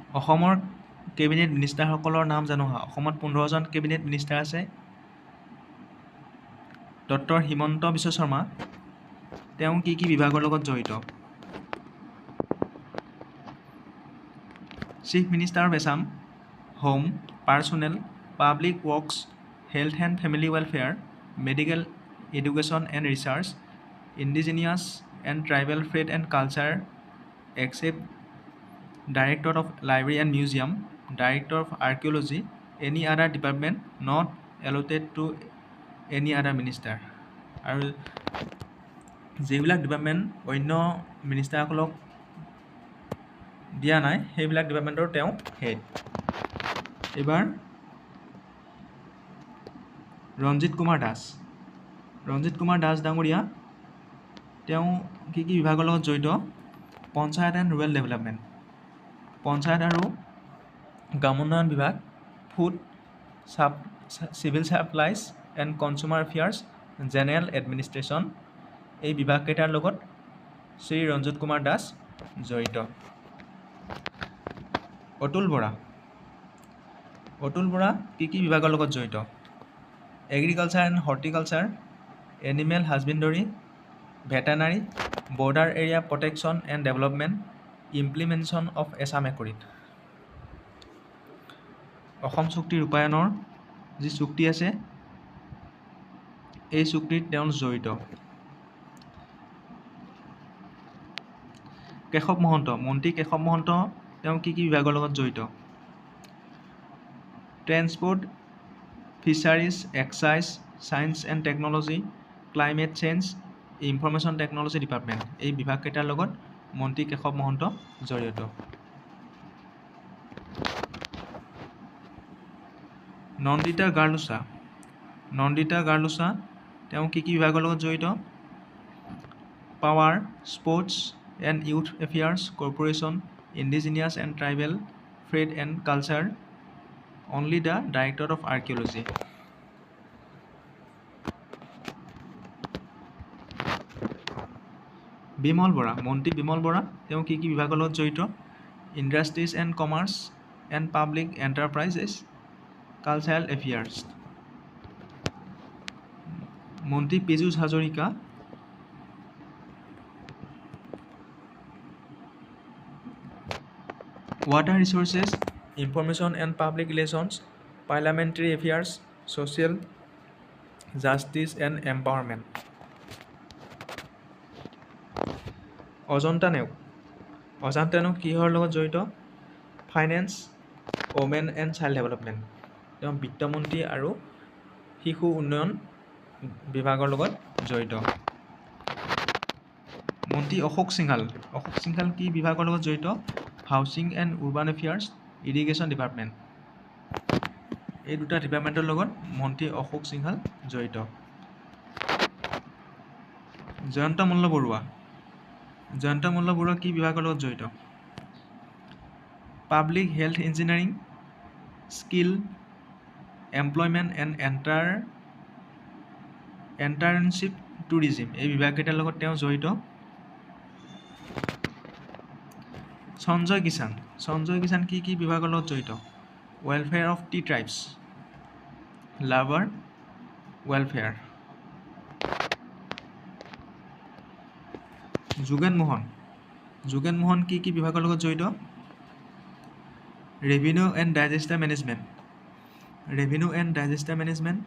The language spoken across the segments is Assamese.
অসমৰ কেবিনেট মিনিষ্টাৰসকলৰ নাম জানো হা অসমত 15জন কেবিনেট মিনিষ্টাৰ আছে ডক্টৰ হিমন্ত বিশ্ব শৰ্মা তেওঁ কি বিভাগৰ লগত জড়িত chief minister of Assam home personal public works health and family welfare medical education and research indigenous and tribal trade and culture except Director of Library and Museum, Director of Archaeology, any other department not allotted to any other minister. আৰু যিবিলাক ডিপাৰ্টমেণ্ট অন্য মিনিষ্টাৰসকলক দিয়া নাই সেইবিলাক ডিপাৰ্টমেণ্টৰ তেওঁ হেড এবাৰ ৰঞ্জিত কুমাৰ দাস ডাঙৰীয়া তেওঁ কি বিভাগৰ লগত জড়িত panchayat and rural development panchayat আৰু গ্ৰামোন্নয়ন বিভাগ food civil supplies and consumer affairs general administration এই বিভাগকেইটাৰ লগত শ্ৰী ৰঞ্জিত কুমাৰ দাস জড়িত অতুল বৰা কি বিভাগৰ লগত জড়িত agriculture and horticulture animal হাজবেণ্ডৰী veterinary border area protection and development implementation of Assam accord Assam চুক্তি ৰূপায়ণৰ যি চুক্তি আছে এই চুক্তিত তেওঁ জড়িত মন্ত্ৰী কেশৱ মহন্ত তেওঁ কি বিভাগৰ লগত জড়িত transport fisheries excise science and technology climate change information technology department এই বিভাগকেইটাৰ লগত মন্ত্ৰী কেশৱ মহন্ত জড়িত নন্দিতা গাৰ্লুচা তেওঁ কি বিভাগৰ লগত জড়িত power sports and youth affairs corporation indigenous and tribal trade and culture only the director of archaeology মন্ত্ৰী বিমল বৰা তেওঁ কি বিভাগৰ লগত জড়িত industries and commerce and public enterprises cultural affairs মন্ত্ৰী Piyush Hazarika water resources information and public relations parliamentary affairs social justice and empowerment Ajanta Neog কিহৰ লগত জড়িত finance women and child development তেওঁ বিত্তমন্ত্ৰী আৰু শিশু উন্নয়ন বিভাগৰ লগত জড়িত মন্ত্ৰী অশোক সিংহাল কি বিভাগৰ লগত জড়িত housing and urban affairs irrigation department এই দুটা ডিপাৰ্টমেণ্টৰ লগত মন্ত্ৰী অশোক সিংহাল জড়িত জয়ন্ত মল্ল বৰুৱা কি বিভাগৰ লগত জড়িত public health engineering skill employment and entrepreneurship tourism এই বিভাগকেইটাৰ লগত তেওঁ জড়িত সঞ্জয় কিষাণ কি বিভাগৰ লগত জড়িত welfare of tea tribes labour welfare Jogen Mohan কি বিভাগৰ লগত জড়িত revenue and disaster management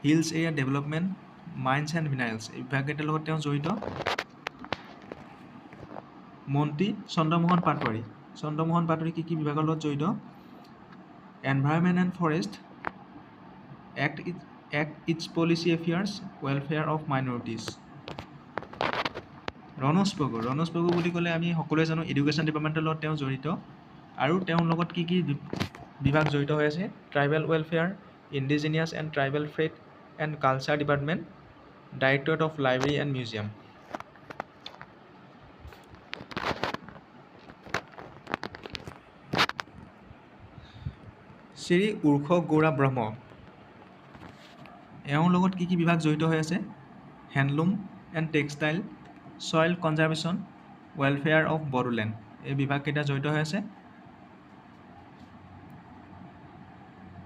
hills area development mines and minerals এই বিভাগকেইটাৰ লগত তেওঁ জড়িত মন্ত্ৰী চন্দ্ৰমোহন পাটোৱাৰী কি বিভাগৰ লগত জড়িত এনভাইৰনমেণ্ট এণ্ড ফৰেষ্ট এক্ট ইটছ policy affairs welfare of minorities Ranoj Pegu বুলি ক'লে আমি সকলোৱে জানো এডুকেশ্যন ডিপাৰ্টমেণ্টৰ লগত তেওঁ জড়িত আৰু তেওঁৰ লগত কি বিভাগ জড়িত হৈ আছে tribal welfare indigenous and tribal trade and culture department directorate of library and museum Shri Urkhao Gwra Brahma এওঁৰ লগত কি বিভাগ জড়িত হৈ আছে handloom and textile soil conservation welfare of Bodoland এই বিভাগকেইটা জড়িত হৈ আছে